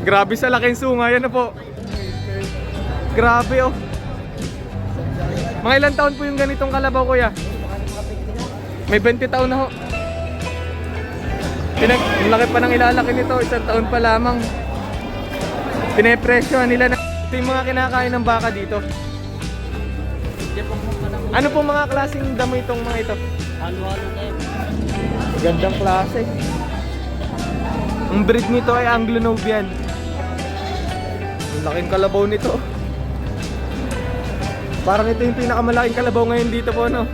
Grabe sa laking sunga. Yan na po. Grabe oh. Mga ilang taon po yung ganitong kalabaw, kuya? May 20 taon na ho. Ang laki pa ng ilalaki nito. 1 taon pa lamang. Pinepresyohan nila na. Ito yung mga kinakain ng baka dito. Ano po mga klaseng damo itong mga ito? Halo-halo tayo. Gandang klase. Ang breed nito ay Anglo-Nubian. Ang laking kalabaw nito. Parang ito yung pinakamalaking kalabaw ngayon dito po, no?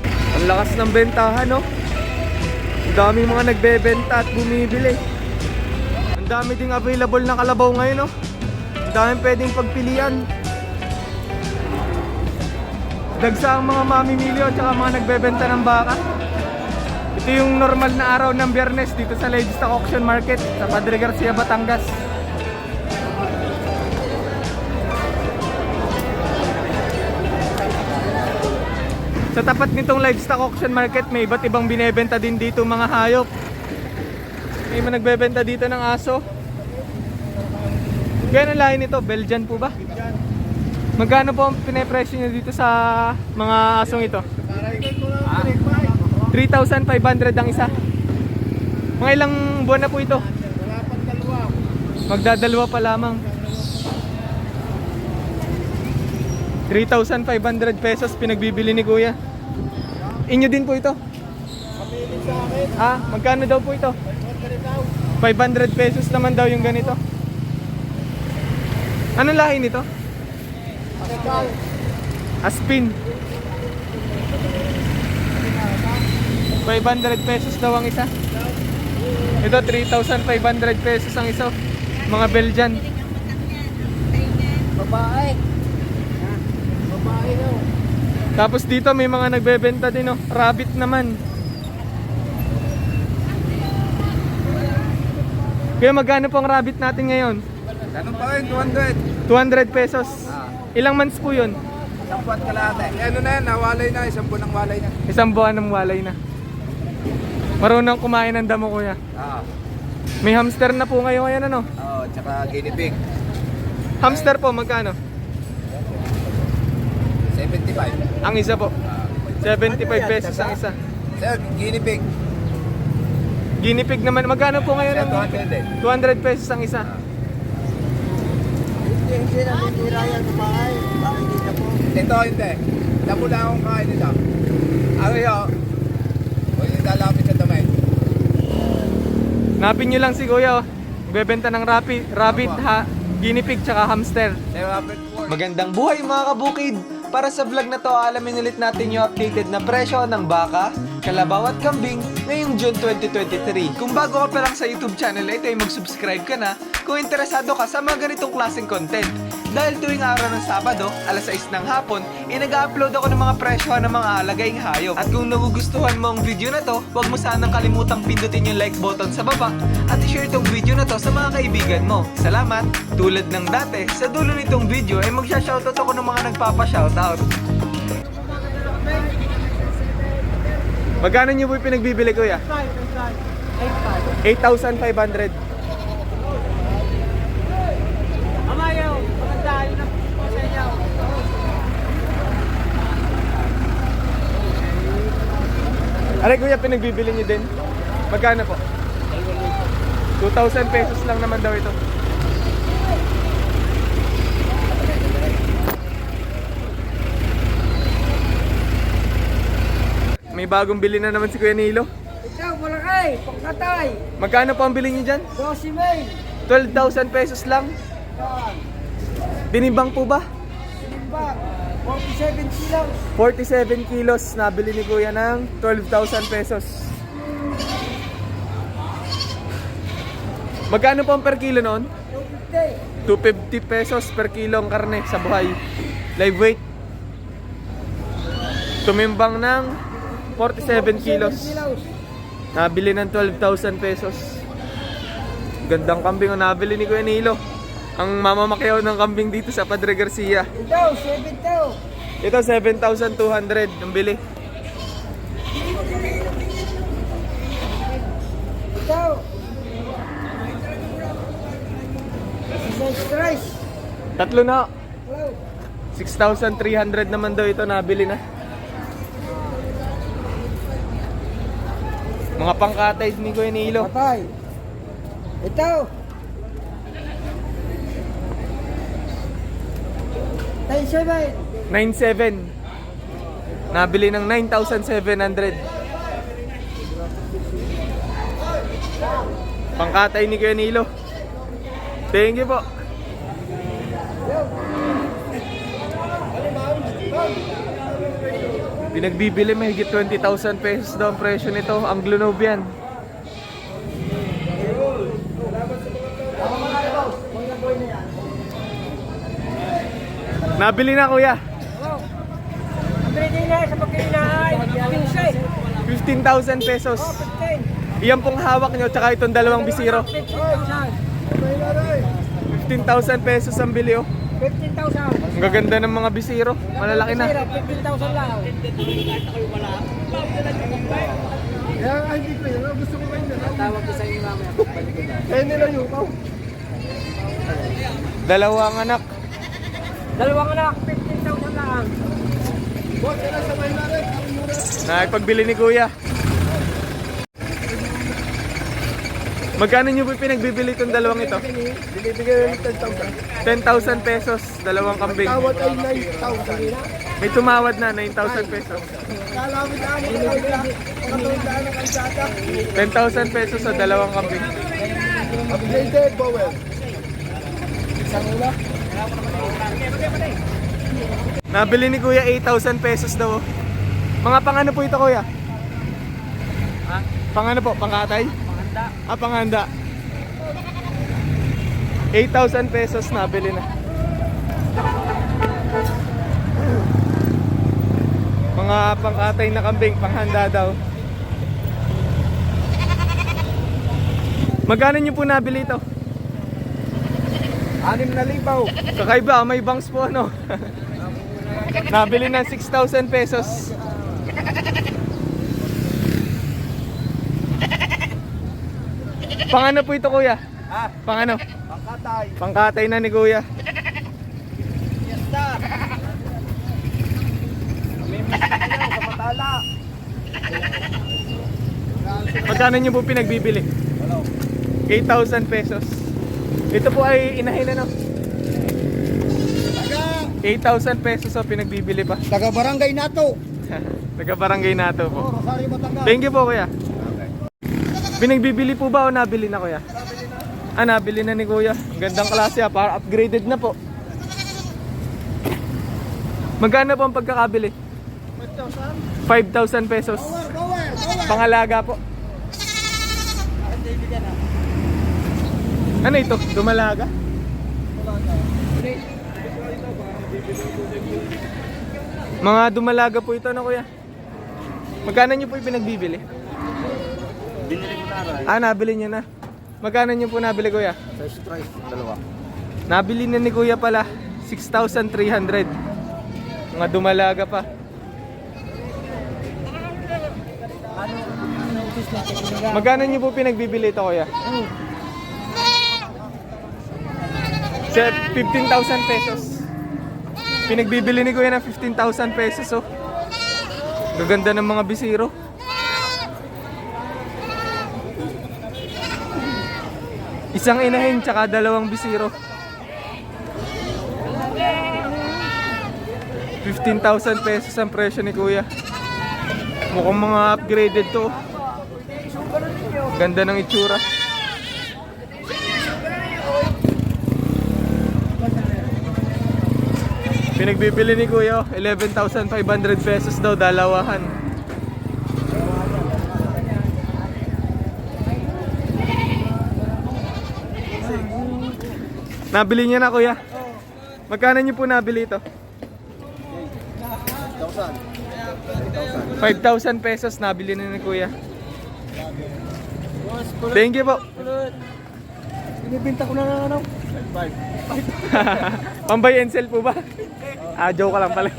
Ang lakas ng bentahan, no? Ang daming mga nagbebenta at bumibili. Ang dami ding available na kalabaw ngayon, no? Ang daming pwedeng pagpilian. Dagsa ang mga mamimili at saka mga nagbebenta ng baka. Ito yung normal na araw ng Biyernes dito sa Livestock Auction Market sa Padre Garcia, Batangas. Sa tapat nitong Livestock Auction Market, may iba't ibang binebenta din dito mga hayop. May mga nagbebenta dito ng aso. Gano'n lahi nito? Belgian po ba? Magkano po ang pinepresyo nyo dito sa mga asong ito? 3,500 ang isa. Mga ilang buwan na po ito? Magdadalawa pa lamang. 3,500 pesos pinagbibili ni kuya. Inyo din po ito? Ah, magkano daw po ito? 500 pesos naman daw yung ganito. Anong lahi nito? Aspin. 500 pesos daw ang isa. Ito 3,500 pesos ang isa. Mga Belgian. Babae. Babae daw. Tapos dito may mga nagbebenta din, oh. Rabbit naman. Kaya magkano po ang rabbit natin ngayon? Ganun pa rin, 200. 200 pesos. Ilang months po yun? 1 buwan kalahati. Ano na yan, nawalay na, 1 buwan ng walay na. 1 buwan ng walay na. Marunong kumain ng damo, kuya. May hamster na po ngayon, ano? Oo, tsaka guinea pig. Hamster po, magkano? 75. Ang isa po. 75 pesos ang isa. Sir, guinea pig. Guinea pig naman, magkano po ngayon? Sir, Ang 200 din. 200 pesos ang isa. Hindi na nitira yan sa bahay. Bakit dito po? Ito, hindi. Damo lang akong kain nila. Ano yun? Huwag yung lalapit sa domain. Napin nyo lang si kuya, oh. Bebenta ng rabbit, ha, guinea pig, tsaka hamster. Sir, rapid forward. Magandang buhay mga kabukid! Para sa vlog na to, alamin ulit natin yung updated na presyo ng baka, kalabaw at kambing ngayong June 2023. Kung bago ka pa lang sa YouTube channel na ito ay mag-subscribe ka na kung interesado ka sa mga ganitong klaseng content. Dahil tuwing araw ng Sabado, alas 6 ng hapon, nag-upload ako ng mga presyo ng mga alagaing hayop. At kung nagugustuhan mo ang video na to, huwag mo sanang kalimutang pindutin yung like button sa baba at i-share itong video na to sa mga kaibigan mo. Salamat! Tulad ng dati, sa dulo nitong video ay magsha-shoutout ako ng mga nagpapa-shoutout. Magkano niyo po yung pinagbibili, kuya? 8,500. Amayaw, magandaan na po sa inyo. Aray kuya, pinagbibili niyo din? Magkano po? 2,000 pesos lang naman daw ito. May bagong bili na naman si Kuya Nilo. Ikaw, malakay, pangkatay. Magkano po ang bili niyo dyan? 12 mail. 12,000 pesos lang. Binimbang po ba? Sinimbang, 47 kilos. 47 kilos nabili ni Kuya ng 12,000 pesos. Magkano po ang per kilo noon? 250. 250 pesos per kilo ang karne sa buhay. Live weight. Tumimbang ng 47 kilos. Nabili ng 12,000 pesos. Gandang kambing ang nabili ni Kuya Nilo. Ang mamamakyaw ng kambing dito sa Padre Garcia. Ito, 7 to. Ito 7,200 ang bili. Ito. Tatlo na. 6,300 naman daw ito nabili na. Mga pangkatay ni Kuya Nilo. Patay. Ito. Tayo 9,700. Nabili ng 9,700. Pangkatay ni Kuya Nilo. Thank you po. Pinagbibili mahigit 20,000 pesos daw ang presyo nito. Ang Glonovian. Nabili na kuya. Ang binigay na sa pagkainahay. 15,000 pesos. Iyan pong hawak nyo, tsaka itong dalawang bisiro. 15,000 pesos ang bili oh. 15,000. Ang gaganda ng mga bisiro. Malalaki na. 15,000 lang. Tawag ko sa inyo mamaya. Dalawang anak. Dalawang anak, 15,000 lang. Nakipagbili ni kuya. Magkano nyo po pinagbibili itong dalawang ito? Binibigay ng 10,000. 10,000 pesos, dalawang kambing. Tawad ay 9,000. May tumawad na, 9,000 pesos. Kalawit ang katawidaan ng kalsada. 10,000 pesos sa dalawang kambing. Updated, Powell. Isang ulo. Nabili ni kuya 8,000 pesos daw. Mga pangano po ito kuya? Pangano po? Pangkatay? Panganda. 8,000 pesos nabili na. Mga pangkatay na kambing, panghanda daw. Magkano nyo po nabili ito? 6,000. Kakaiba, may bangs po ano. Nabili ng 6,000 pesos. Pangano po ito kuya? Pangano? Pangkatay. Pangkatay na ni kuya. Fiesta. May misyon sa Matala. Magkano nyo po pinagbibili? 8,000 pesos. Ito po ay inahin ano? 8,000 pesos o pinagbibili pa. Taga Barangay Nato. Taga barangay na to po. Rosario, Batangas. Thank you po kuya. Pinagbibili po ba o nabili na kuya? Nabili na ni kuya. Ang gandang klase para upgraded na po. Magkano po ang pagkakabili? 5,000 pesos. Pangalaga po. Ano ito? Dumalaga? Mga dumalaga po ito na kuya. Magkano nyo po yung pinagbibili? Binili ko na. Nabili nyo na. Magkano nyo po nabili kuya? Sa strike, dalawa. Nabili na ni kuya pala 6,300. Mga dumalaga pa. Magkano nyo po pinagbibili ito kuya? 15,000 pesos. Pinagbibili ni kuya ng 15,000 pesos oh. Gaganda ng mga bisiro. Isang inahin tsaka dalawang bisiro. 15,000 pesos ang presyo ni kuya. Mukhang mga upgraded to. Ganda ng itsura. Pinagbibili ni kuya 11,500 pesos daw dalawahan. Nabili niya na kuya. Magkano niyo po nabili ito? 5,000 pesos nabili na ni kuya. Thank you po. Binibinta ko na ano. Pambay and sell po ba? Joke ka lang pala.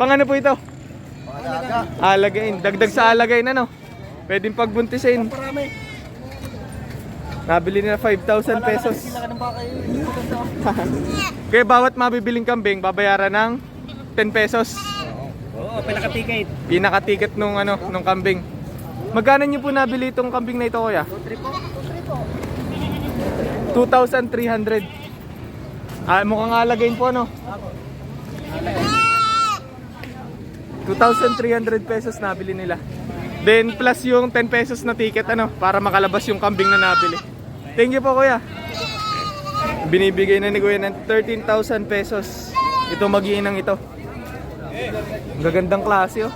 Pang ano po ito? Alagain. Dagdag sa alagain ano? Pwedeng pagbuntisin. Marami. Nabili nila 5,000 pesos. Sila ka ng baka yun. Kaya bawat mabibiling kambing, babayaran ng 10 pesos. Oo, pinaka-ticket. Pinaka-ticket nung kambing. Magkano niyo po nabili itong kambing na ito, kuya? 2,300. Mukhang alagayin po, no? 2,300 pesos nabili nila. Then plus yung 10 pesos na ticket para makalabas yung kambing na nabili. Thank you po, kuya. Binibigay na ni kuya ng 13,000 pesos. Ito mag-iinang ito. Ang gagandang klase, oh.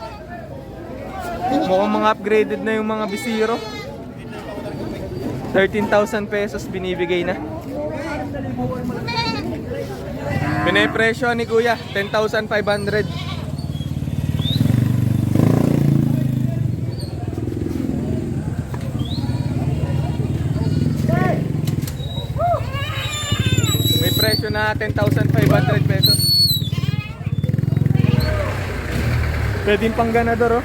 Mukhang mga upgraded na yung mga bisiro. 13,000 pesos binibigay na. Pinapresyo ni kuya 10,500. May presyo na 10,500 pesos. Pwedeng pang ganador, oh.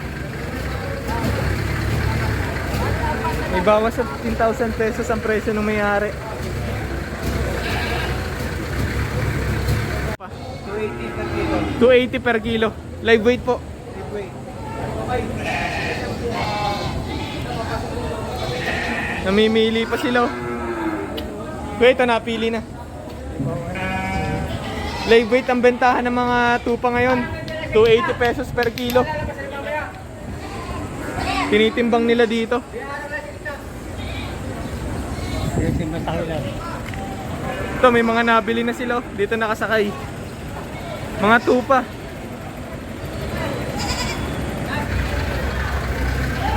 May bawas sa 15,000 pesos ang presyo ng may-ari. 280 per kilo. Live weight po. Namimili pa sila, oh. Wait, napili na. Live weight ang bentahan ng mga tupa ngayon. 280 pesos per kilo. Tinitimbang nila dito. Ito, may mga nabili na sila, oh. Dito nakasakay. Mga tupa.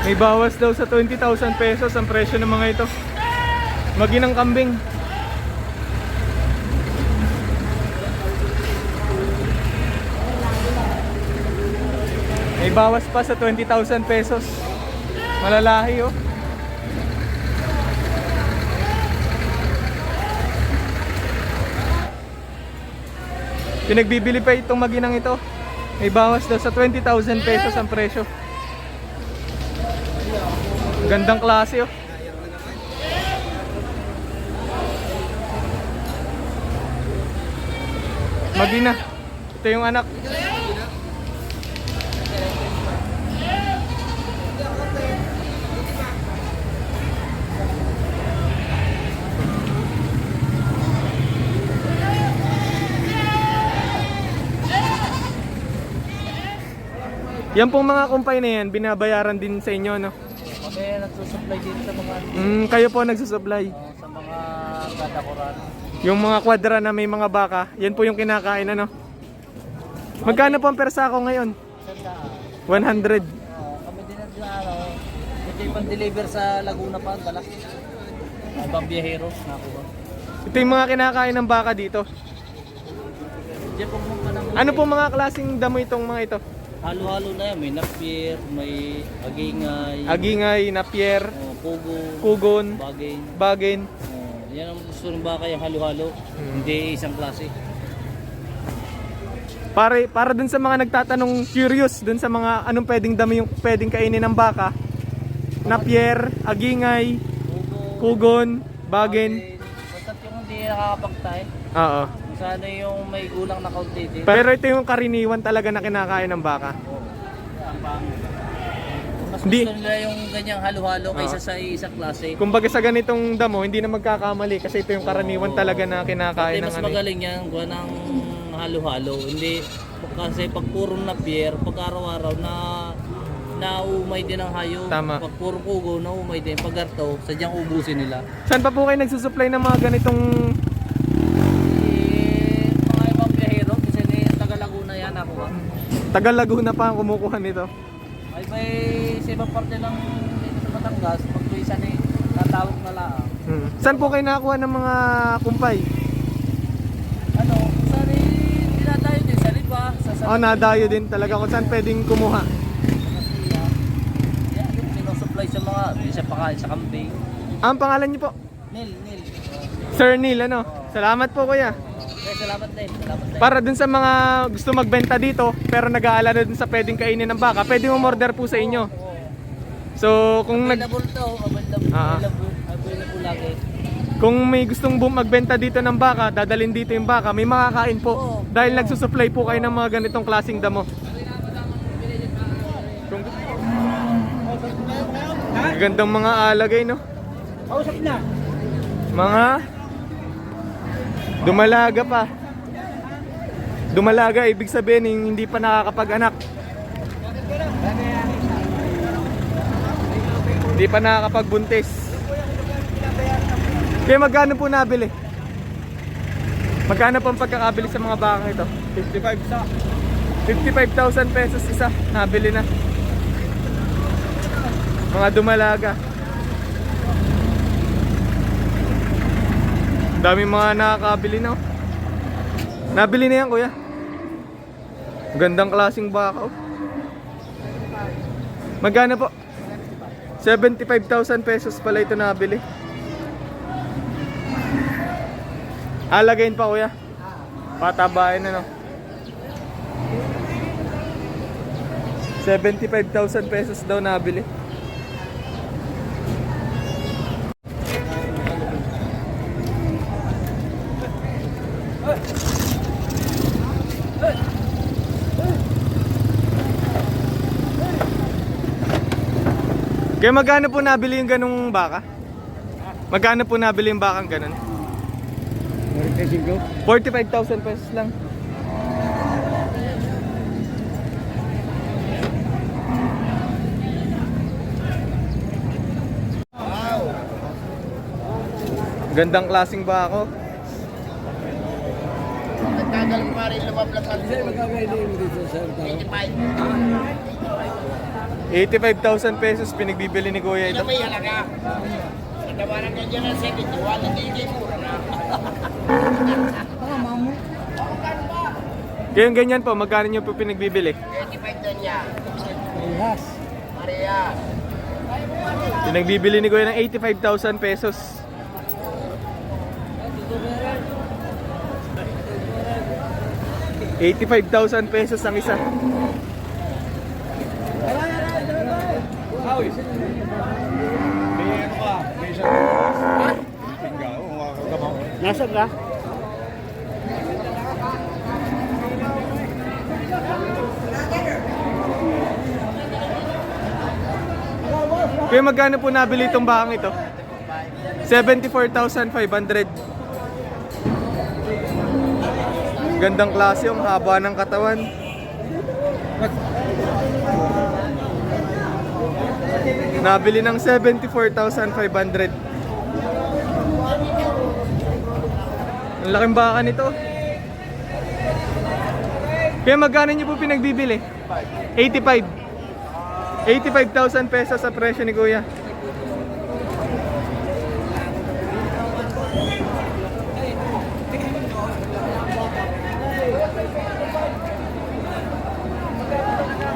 May bawas daw sa 20,000 pesos ang presyo ng mga ito. Maginang kambing. May bawas pa sa 20,000 pesos. Malalahi, oh. Pinagbibili pa itong maginang ito. May bawas daw sa 20,000 pesos ang presyo. Gandang klase, oh. Magina. Ito yung anak. Yan pong mga kumpay na yan, binabayaran din sa inyo, no? Kami nagsusupply din sa mga Kayo po nagsusupply. sa mga kadakuran. Yung mga kwadra na may mga baka, yan po yung kinakain, ano? Magkano po ang persako ngayon? 100. Kami din ito yung pang-deliver sa Laguna pa, dala. Ibang biyahero, nakuha. Ito yung mga kinakain ng baka dito. Diyan po mga Ano po mga klaseng damo itong mga ito? halo-halo na yan, may napier, may agingay, Agingay, napier, pugo, kugon, bagay. bagin. Yan ang gusto ng baka yung halo-halo, hindi isang klase. Para dun sa mga nagtatanong curious dun sa mga anong pwedeng damo yung pwedeng kainin ng baka. Napier, agingay, kugon, bagin. Basta yung hindi nakakapagtay. Oo. Sana yung may gulang na kaunti din. Pero ito yung karaniwan talaga na kinakain ng baka. Mas Hindi. gusto nila yung ganyang halo-halo kaysa sa isang klase. Kumbaga sa ganitong damo, hindi na magkakamali kasi ito yung karaniwan talaga na kinakain ng Mas ano. magaling yan, gawa ng halo-halo. Hindi, kasi pag puro na pier, pag araw-araw na naumay din ang hayop. Tama. Pag puro pugo, naumay din. Pag garto, sadyang ubusin nila. Saan pa po kayo nagsusupply ng mga ganitong Mga ibang biyahero, kasi ni taga Laguna yan ako. Tagal Laguna pa ang kumukuha nito? Ay may sa ibang parte ng dito sa Batangas, pag may isa ni natawag na lang. Saan po kayo nakakuha ng mga kumpay? Ano, saan dinadayo din sa Liba, sa Nadayo din talaga kung saan pwedeng kumuha. Yan, yung sinusupply sa mga, di siya pakain sa kambing. Ang pangalan niyo po? Nil. Sir Neil, ano? Salamat po kuya. Okay, salamat din. Para dun sa mga gusto magbenta dito pero nag-aalala dun sa pwedeng kainin ng baka, pwedeng umorder po sa inyo. So kung Available to, available lagi. Kung may gustong magbenta dito ng baka, dadalhin dito yung baka, may makakain po. Oo. Dahil nagsusupply po kayo ng mga ganitong klaseng damo. Gandang mga alagay, no? Kausap na. Mga dumalaga pa. Dumalaga, ibig sabihin hindi pa nakakapag-anak. Hindi pa nakakapagbuntis. Kaya magkano po nabili? Magkano po ang pagkakabili sa mga bakang ito? 55 sa. 55,000 pesos isa, nabili na. Mga dumalaga. Dami mga nakakabili na. Oh. Nabili na yan, kuya. Gandang klaseng baka. Oh. Magkano po? 75,000 pesos pala ito nabili. Alagayin pa, kuya. Patabain na, no? 75,000 pesos daw nabili. Kaya magkano po nabili yung ganung baka? Magkano po nabili yung bakang ganun? 45,000 pesos lang. Gandang klaseng bako. Nagtagal pa rin lumablas ang magkakaili mo dito sa 85,000 pesos pinagbibili ni Kuya ito. may halaga. Natawaran ka dyan ng 71, hindi mura na. Kaya yung ganyan po, magkano nyo po pinagbibili? 85 na niya. Maria. Pinagbibili ni Kuya ng 85,000 pesos. ₱85,000 pesos ang isa. Nasaan ka? Kaya magkano po nabili itong bakang ito? 74,500. Gandang klase yung haba ng katawan. Nabili ng 74,500. Ang laking baka nito. Kaya magkano niyo po pinagbibili? 85,000 pesos sa presyo ni Kuya.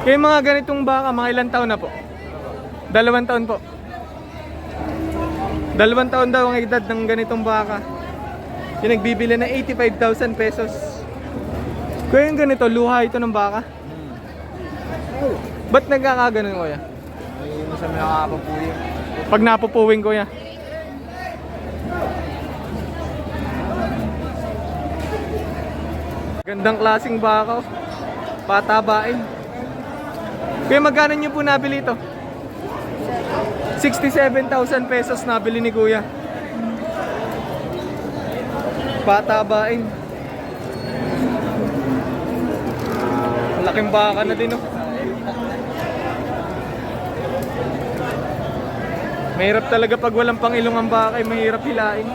Kaya mga ganitong baka, mga ilang taon na po? 2 taon po. 2 taon daw ang edad ng ganitong baka. Yung nagbibili na 85,000 pesos. Kaya yung ganito, luha ito ng baka? Ba't nagkakaganon, Kuya? Ay, masama nakapapuyo. Pag napupuwing, Kuya. Gandang klaseng baka. Oh. Patabain. Kaya magkano nyo po nabili ito? 67,000 pesos nabili ni Kuya. Patabain. Malaking baka na din, oh. Mahirap talaga pag walang pangilong ang baka, mahirap hilain.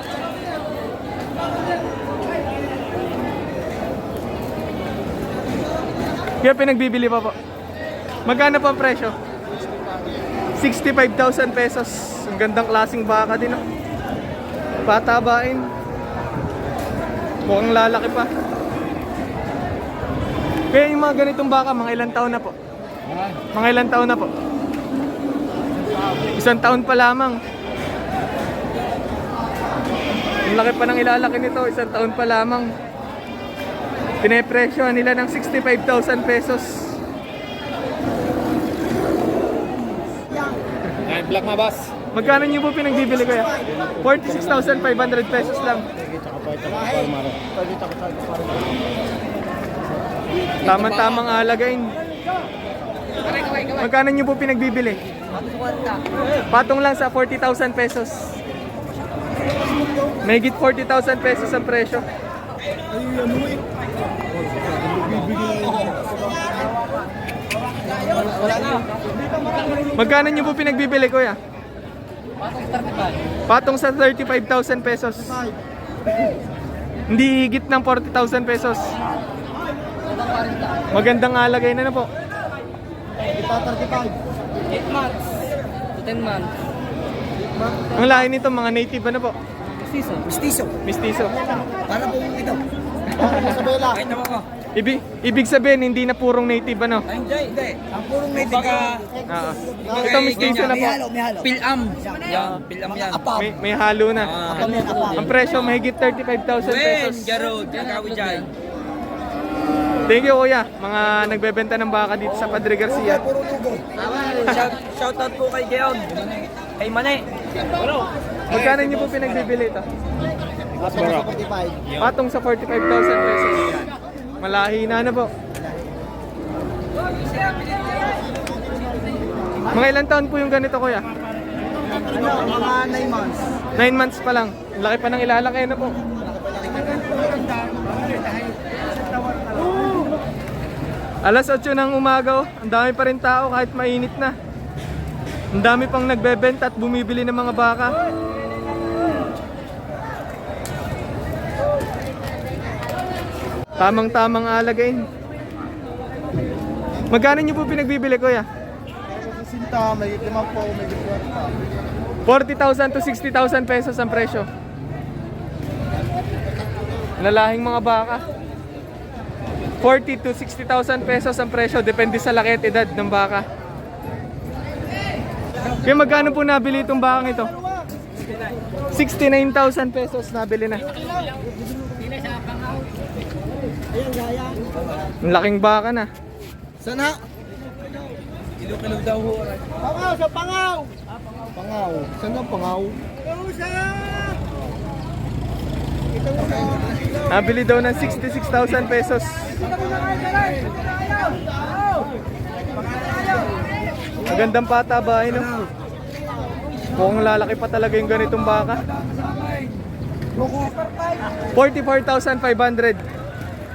Kaya pinagbibili pa po. Magkano po ang presyo? 65,000 pesos. Ang gandang klaseng baka din, oh. Patabain. Mukhang lalaki pa. Kaya yung mga ganitong baka, mga ilang taon na po? Mga ilang taon na po? 1 taon pa lamang. Ang laki pa ng ilalaki nito, 1 taon pa lamang. Pinepresyohan nila ng 65,000 pesos. Black ma, boss. Magkano niyo po pinagbibili kuya? 46,500 pesos lang. Tamang-tamang alagain. Magkano niyo po pinagbibili? Patong lang sa 40,000 pesos. Mahigit 40,000 pesos ang presyo. Magkano niyo po pinagbibili kuya? Patong sa 35,000 pesos. Hindi higit ng 40,000 pesos. Magandang alagay na po. 8 months to 10 months. Ang lahi nito mga native ano po? Mestizo. Mistiso. Para po ito. Isabela. Ay, naman ko. Ibig sabihin hindi na purong native ano? Ay, hindi. Ang purong may tiga. Ito mistiso na po. May halo. Pilam. Yan, pilam yan. May halo na. Ang presyo mahigit 35,000 pesos. Jarod, gagawin dyan. Thank you kuya, mga nagbebenta ng baka dito sa Padre Garcia. Puro lugo. Shoutout po kay Geon. Kay Mane. Magkano niyo po pinagbibili ito? Patong sa 45,000 pesos. Malahi na po. Mga ilang taon po yung ganito kuya? Mga 9 months. 9 months pa lang. Laki pa ng ilalaki na po. Alas 8 ng umaga, ang dami pa rin tao kahit mainit na. Ang dami pang nagbebenta at bumibili ng mga baka. Tamang-tamang alagain. Magkano niyo po pinagbibili kuya? Sinta, may 5 po, may 40,000 to 60,000 pesos ang presyo. Lalahing mga baka. 40 to 60,000 pesos ang presyo, depende sa laki at edad ng baka. Kaya magkano po nabili itong bakang ito? 69,000 pesos nabili na. Ang laking baka na. Sana? Kilo-kilo daw ho. Pangaw, sa pangaw! Pangaw. Saan ang pangaw? Nabili daw ng 66,000 pesos. Magandang patabahin, no? Mukhang lalaki pa talaga yung ganitong baka. 44,500.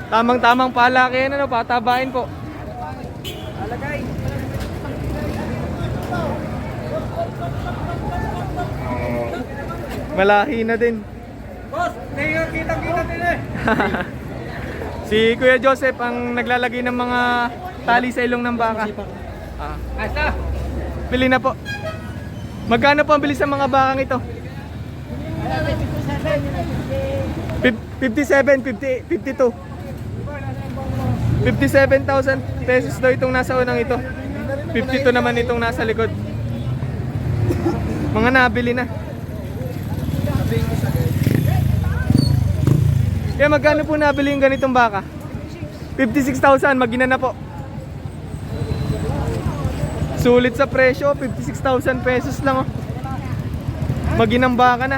Tamang-tamang palaki, ano, patabahin po. Malahi na din. Boss, kita-kita din eh. Si Kuya Joseph ang naglalagay ng mga tali sa ilong ng baka. Asa? Bili na po. Magkano po ang bili sa mga bakang ito? 57, 50, 52. 57,000 pesos daw itong nasa unang ito. 52 naman itong nasa likod. Mga nabili na. Kaya magkano po nabili yung ganitong baka? 56,000, magina na po. Sulit sa presyo, 56,000 pesos lang oh. Maginang baka na.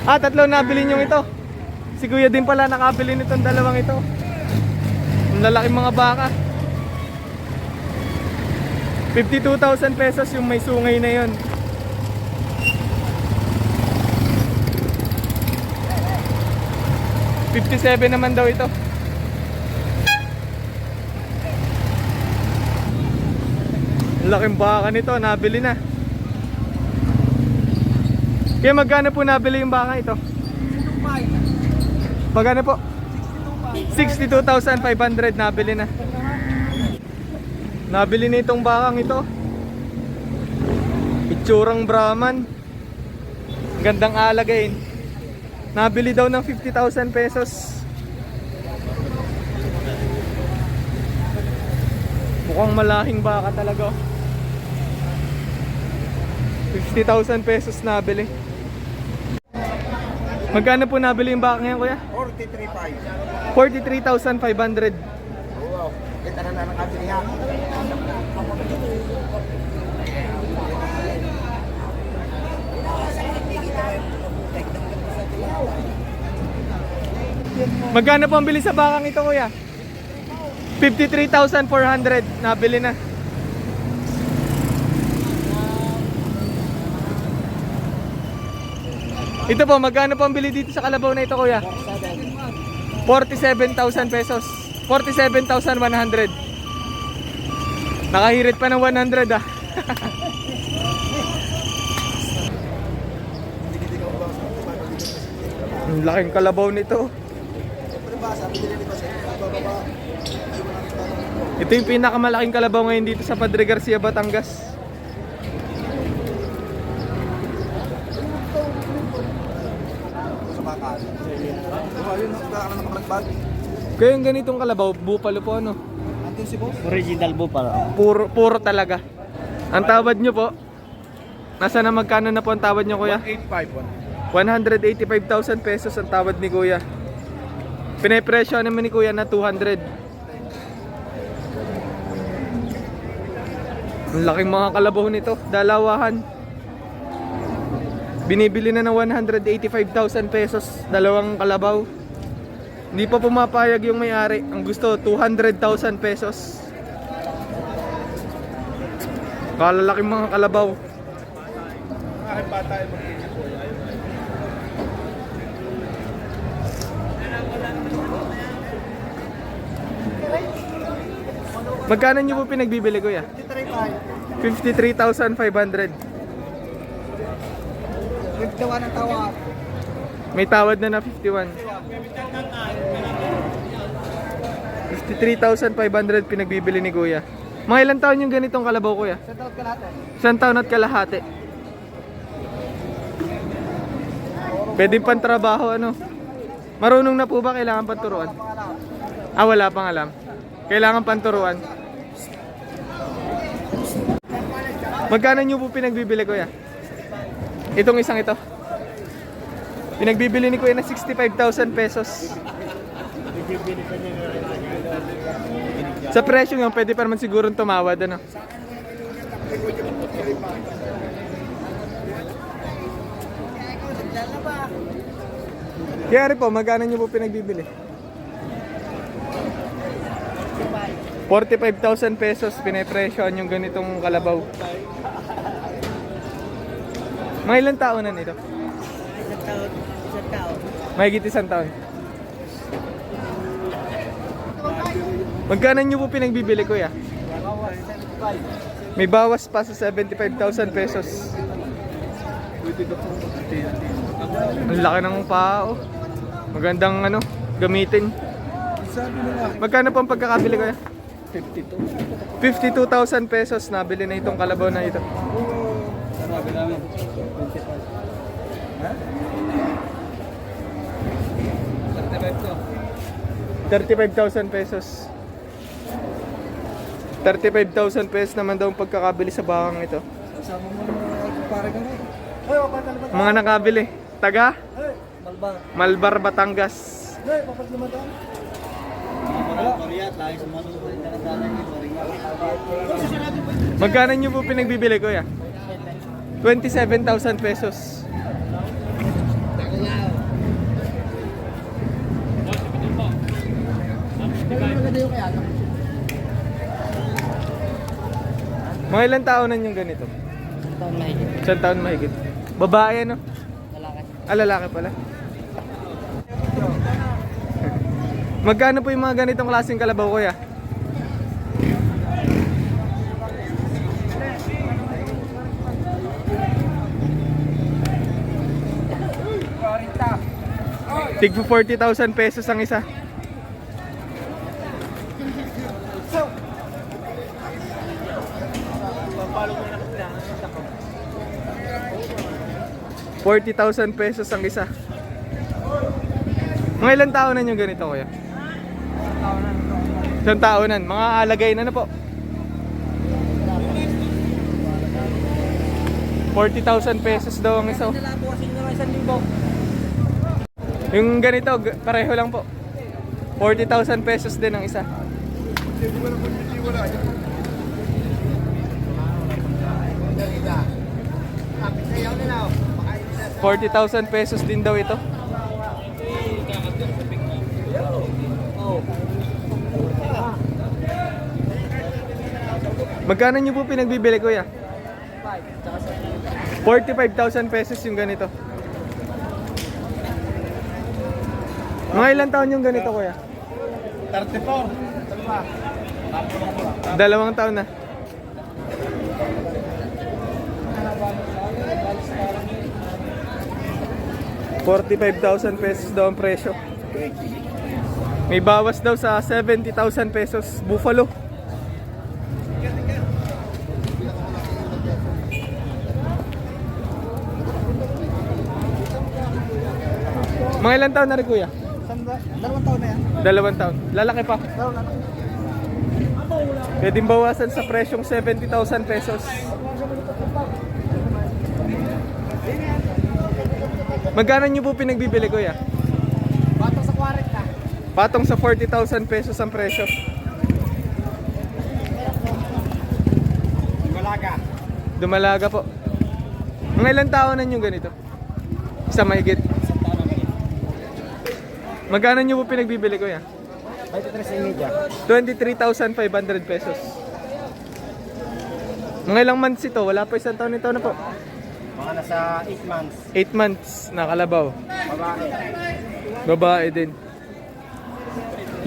Tatlo nabili nyo ito. Si Kuya din pala nakabili nitong dalawang ito. Ang lalaking mga baka. 52,000 pesos yung may sungay na yon. $57 naman daw ito. Laking baka nito, nabili na. Kaya magkano po nabili yung baka ito? Magkano po? 62,500 nabili na. Nabili na itong bakang ito. Itsurang Brahman. Gandang alagain. Nabili daw ng 50,000 pesos. Mukhang malaking baka talaga. 50,000 pesos nabili. Magkano po nabili yung baka ngayon, kuya? 43,500. 43,500. Wow. Kita na nakabili ha. Magkano po ang bili sa bakang ito, kuya? 53,400. Nabili na. Ito po, magkano po ang bili dito sa kalabaw na ito, kuya? 47,000 pesos. 47,100. Nakahirit pa ng 100 ah. Ang laking kalabaw nito. Ito yung pinakamalaking kalabaw ngayon dito sa Padre Garcia, Batangas. Kaya yung ganitong kalabaw, bupalo po ano? Original po pala. Puro talaga. Ang tawad nyo po, nasa na magkano na po ang tawad nyo, kuya? 185,000 pesos ang tawad ni kuya. Pinepresyo naman ni kuya na 200. Ang laking mga kalabaw nito, dalawahan. Binibili na ng 185,000 pesos, dalawang kalabaw. Hindi pa pumapayag yung may-ari. Ang gusto, 200,000 pesos. Kalalaking mga kalabaw. Magkano nyo po pinagbibili, kuya? 53,500. Nagtawa ng tawa. May tawad na na 51. 53,500 pinagbibili ni kuya. Mga ilang taon yung ganitong kalabaw, kuya? Sa taot ka lahat. 1 taon at kalahati. Pwede pang trabaho, ano? Marunong na po ba? Kailangan pang turuan? Ah, wala pang alam. Kailangan pang turuan. Magkano nyo po pinagbibili, kuya? Itong isang ito. Pinagbibili ni kuya na 65,000 pesos. Sa presyo nga, pwede pa naman sigurong tumawad, ano? Kaya rin po, magkano nyo po pinagbibili? 45,000 pesos pinepresyoan yung ganitong kalabaw. Mga ilang taon na nito? Isang taon. Mahigit 1 taon. Magkano nyo po pinagbibili, kuya? May bawas pa sa 75,000 pesos. Ang laki ng pao. Magandang ano, gamitin. Magkano po ang pagkakabili, kuya? 52,000 pesos nabili na itong kalabaw na ito. Sabi namin, 35,000 pesos. 35,000 pesos naman daw ang pagkakabili sa bakang ito. Kasama mo na pare ka na. Mga nakabili. Taga? Malbar. Malbar, Batangas. Hey, papat naman daw. Magkano nyo po pinagbibili, kuya? 27,000 pesos. Mga ilang taon na yung ganito? taon mahigit. 1 taon mahigit. Babae, ano? Lalaki. Ah, lalaki pala. Magkano po yung mga ganitong klaseng kalabaw, kuya? Tig 40,000 pesos ang isa. ₱40,000 ang isa. Mga ilang taonan yung ganito, kuya? 1 taonan. Mga alagay na po. 40,000 pesos daw ang isa. Yung ganito, pareho lang po. 40,000 pesos din ang isa. 40,000 pesos din daw ito. Magkano nyo po pinagbibili, kuya? 45,000 pesos yung ganito. Mga ilang taon yung ganito, kuya? 34. 2 taon na. ₱45,000 pesos daw ang presyo. May bawas daw sa 70,000 pesos. Buffalo. Mga ilang taon na rin, kuya? 2 taon na yan. 2 taon. Lalaki pa. Pwedeng bawasan sa presyong 70,000 pesos. Magkano nyo po pinagbibili, kuya? Bato sa 40. Patong sa 40,000 pesos ang presyo. Malaga. Dumalaga po. Mga ilang taon na yung ganito? Isa mahigit. Magkano nyo po pinagbibili, kuya? 23,500 pesos. Mga ilang months ito? Wala pa isang taon, ito na po. Mga nasa 8 months. 8 months na kalabaw. Babae. Babae din.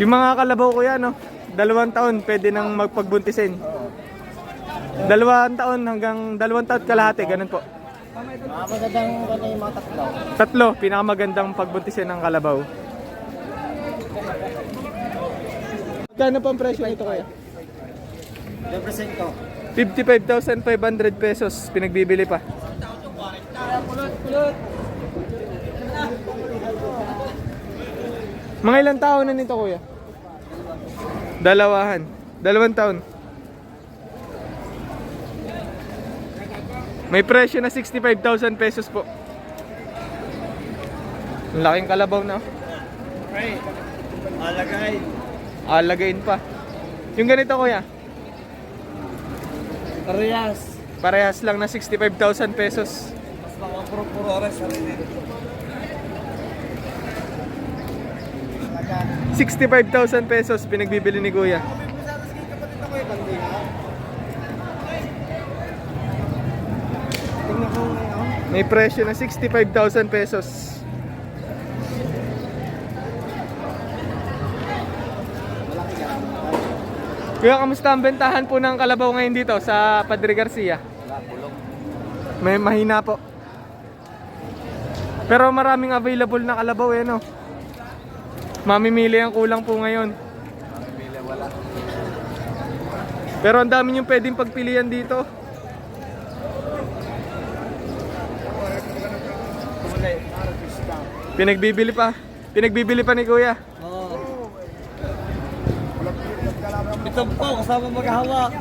Yung mga kalabaw, kuya, no? 2 taon, pwede nang magpagbuntisin. 2 taon hanggang 2 taon kalahati, ganun po. Mga magandang yung mga tatlo. 3, pinakamagandang pagbuntisin ng kalabaw. Magkano pa ang presyo nito, kuya? Represent ko. 55,500 pesos pinagbibili pa. Mga ilang taon na nito, kuya? 2 taon. May presyo na 65,000 pesos po. Ang laking kalabaw na. Hey, alagay. Alagayin pa. Yung ganito, kuya? Parehas. Parehas lang na 65,000 pesos. Mas mga puro-puro oras sa rin. 65,000 pesos pinagbibili ni kuya. May presyo na 65,000 pesos. Kuya, kamusta ang bentahan po ng kalabaw ngayon dito sa Padre Garcia? May mahina po. Pero maraming available na kalabaw, eh, no? Mamimili ang kulang po ngayon. Mamimili wala. Pero ang dami niyong pwedeng pagpilian dito. Pinagbibili pa. Pinagbibili pa ni kuya. Oo. Ito po, kasama maghahawak.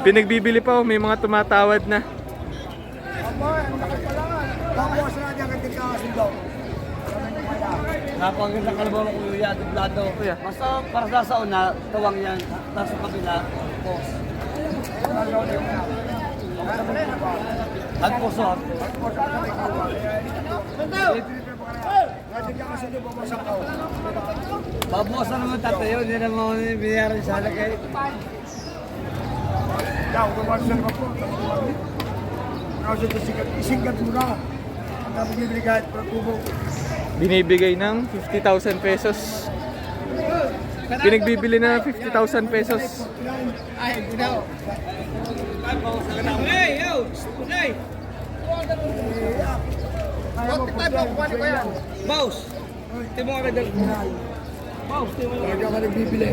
Pinagbibili pa, oh. May mga tumatawad na. Napakaganda kalabaw ng kuya, dublado. Kuya. Basta para sa una, tawang yan. Tapos sa kabila, post. Hagposo. Babawasan naman tatay yun, hindi naman binayaran sa halagay. Isingkat mo na. Ang dami bibili kahit per tubo. Binibigay ng 50,000 pesos. Pinagbibili na ng 50,000 pesos. Ay, ginaw. Boss! Timo ka dyan. Boss, timo ka Talaga ka nagbibili.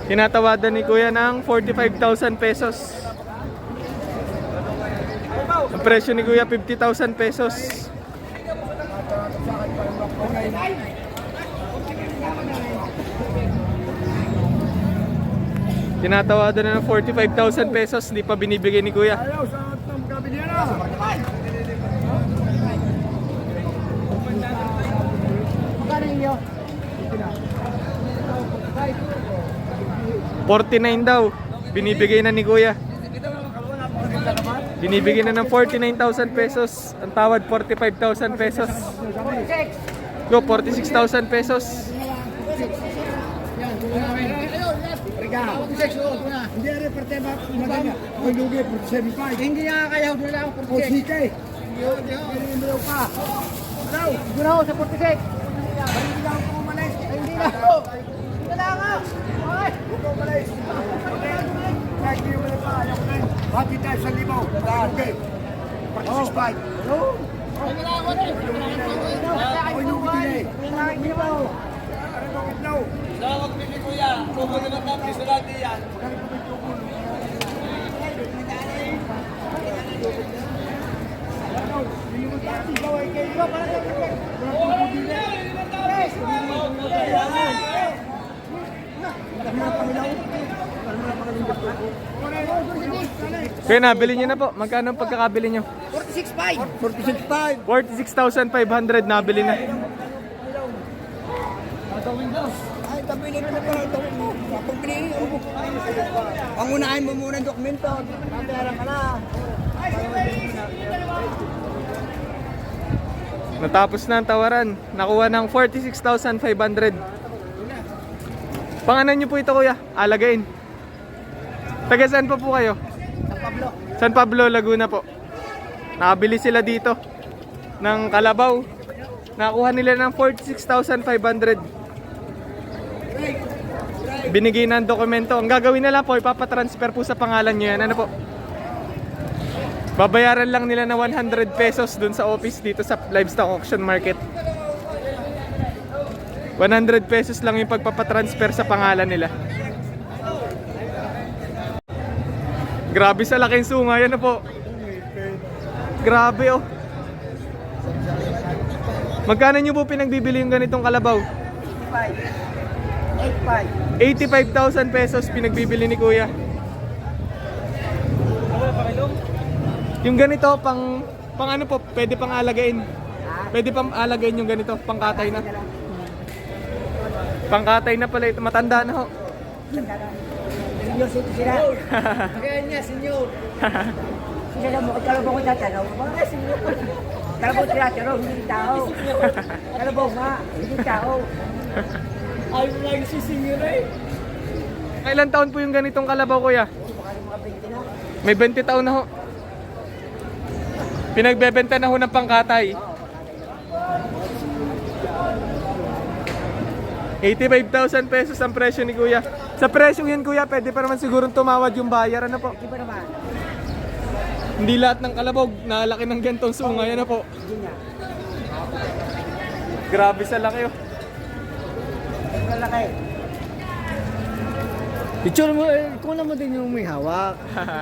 Tinatawadan ni kuya ng 45,000 pesos. Ang presyo ni kuya 50,000 pesos. Tinatawadan na ng 45,000 pesos, hindi pa binibigay ni kuya. Ayaw sa ng kabili na. Magkano inyo? 49 daw, binibigay na ni kuya. Binibigay na ng 49,000 pesos. Ang tawad 45,000 pesos. Go, 46,000 pesos. Teka. Hindi rin parte ba? Maganda. May lugi, 47.5. Hindi nga kaya doon lang 46. Hindi mo pa. Siguro sa 46. Hindi lang ako umalis. Hindi na ako. Hindi na ako. Okay. Huwag umalis. Kahit hindi umalis pa, ayaw ko na. Bakit tayo sa limaw? Okay. 46.5. Ako yung lugi din eh. Hindi mo. No. Salamat ni Kuya. Kung naman natin sa lahat yan. Kaya nabili nyo na po. Magkano ang pagkakabili nyo? 46.5. 46,500 nabili na. Ay, tabili ko na pala ito. Kapag pinili mo. Pangunahin mo muna ang dokumento. Nabayaran ka na. Natapos na ang tawaran. Nakuha ng 46,500. Pangalan nyo po ito kuya? Alagain. Taga saan po kayo? San Pablo, Laguna po. Nakabili sila dito ng kalabaw. Nakuha nila ng 46,500. Binigay na ang dokumento. Ang gagawin na lang po, ipapatransfer po sa pangalan nyo yan. Ano po? Babayaran lang nila na 100 pesos dun sa office dito sa Livestock Auction Market. 100 pesos lang yung pagpapatransfer sa pangalan nila. Grabe sa laking sunga yan na po. Grabe oh. Magkano nyo po pinagbibili yung ganitong kalabaw? 85,000 pesos pinagbibili ni kuya. Yung ganito pang ano po, pwede pang alagain. Pwede pang alagain yung ganito, pangkatay na. Pangkatay na pala ito, matanda na ho. Senyor, sila. Kaya niya, senyor. Sila mo, kalabaw ko tatanong. Mga senyor. Kalabaw sila, pero hindi tao. Kalabaw nga, hindi tao. Ayaw mo lang si senyor eh. Kailan taon po yung ganitong kalabaw kuya? May 20 taon na ho. Pinagbebenta na ho ng pangkatay. 85,000 pesos ang presyo ni kuya. Sa presyo yun kuya, pwede pa naman sigurong tumawad yung bayar. Ano po? Di ba naman? Hindi lahat ng kalabog nalaki ng gantong sunga. Ano po? Grabe sa laki oh. Lalaki. Picture mo, ikaw naman din yung may hawak.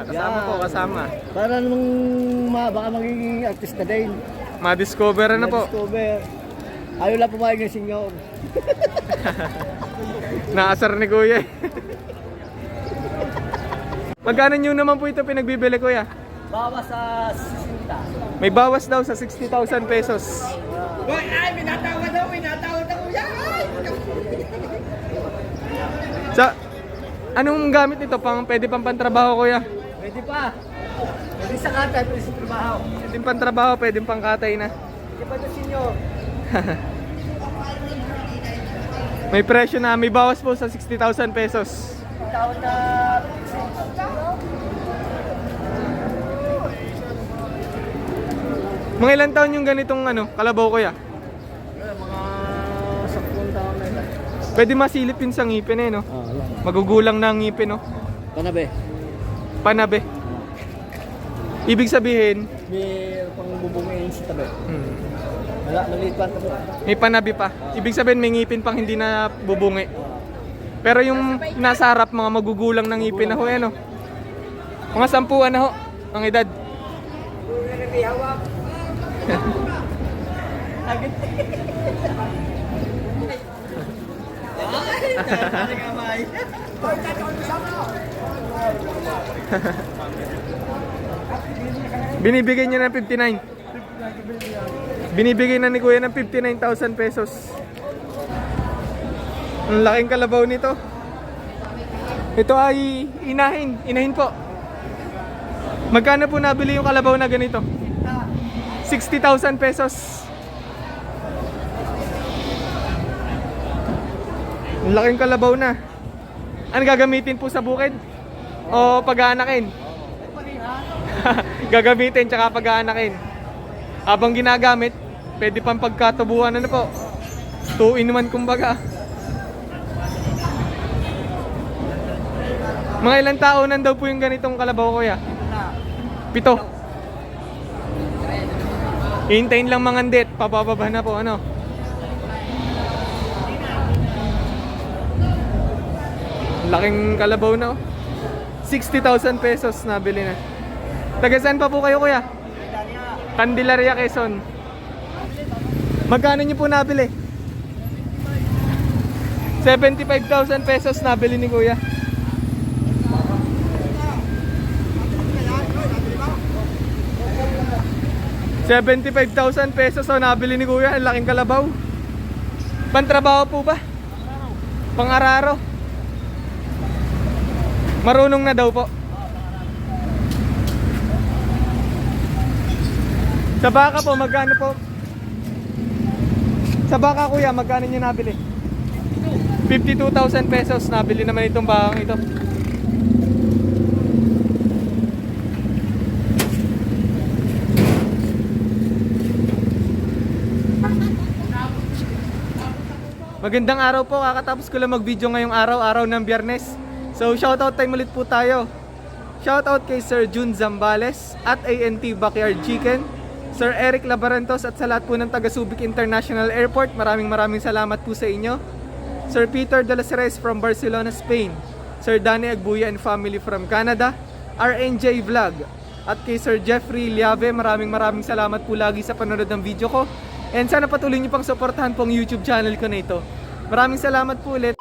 Kasama po, kasama. Para namang baka magiging artista din. Ma-discover na po. Discover. Ayaw lang pumayag ng senyor. Naasar ni kuya eh. Magkano nyo naman po ito pinagbibili kuya? Bawas sa 60. May bawas daw sa 60,000 pesos. Ay, minatawad ako yan! Sa anong gamit ito? Pwede pang pantrabaho kuya? Pwede pa. Pwede sa katay, pwede sa trabaho. Pwede pang trabaho, pwede pang katay na. Pwede pa ito senyor. May presyo na, may bawas po sa 60,000 pesos. Tawad na... Mga ilang taon yung ganitong kalabaw kuya? Mga 10 taon na ito. Pwede masilip yun sa ngipin eh no? Magugulang na ang ngipin no? Panabe. Panabe. Ibig sabihin, May pangbubungin sa tabi. Wala, maliit pa ito. may panabi pa. Ibig sabihin may ngipin pang hindi na bubungi. Pero yung nasa harap, mga magugulang ng ngipin na ho eh no? Mga 10 na ho, ang edad. Binibigay niya ng 59. Binibigay na ni kuya ng 59,000 pesos. Ang laking kalabaw nito. Ito ay inahin po. Magkano po nabili yung kalabaw na ganito? 60,000 pesos. Ang laking kalabaw na. Ano gagamitin po sa bukid? O pag-aanakin? Gagamitin tsaka pag-aanakin. Habang ginagamit, pwede pang pagkatubuhan ano po. 2 in 1 kumbaga. Mga ilang taonan daw po yung ganitong kalabaw kuya? 7. Hintayin lang mangandit, papababa na po ano. Laking kalabaw na oh. 60,000 pesos nabili na. Taga saan pa po kayo kuya? Candelaria, Quezon. Magkano niyo po nabili? 75,000 pesos nabili ni kuya. ₱75,000 so nabili ni kuya. Ang laking kalabaw. Pantrabaho po ba? Pang-araro. Marunong na daw po. Sa baka po, magkano po? Sa baka kuya, magkano niyo nabili? 52,000 pesos nabili naman itong bakang ito. Magandang araw po, kakatapos ko lang mag-video ngayong araw ng Biyernes. So shoutout time ulit po tayo. Shoutout kay Sir Jun Zambales at ANT Backyard Chicken, Sir Eric Labarantos at sa lahat po ng taga Subic International Airport. Maraming salamat po sa inyo. Sir Peter de las Reyes from Barcelona, Spain, Sir Danny Agbuya and family from Canada, RNJ Vlog, at kay Sir Jeffrey Liave. Maraming salamat po lagi sa panonood ng video ko. And sana patuloy niyo pang suportahan po ang YouTube channel ko na ito. Maraming salamat po ulit.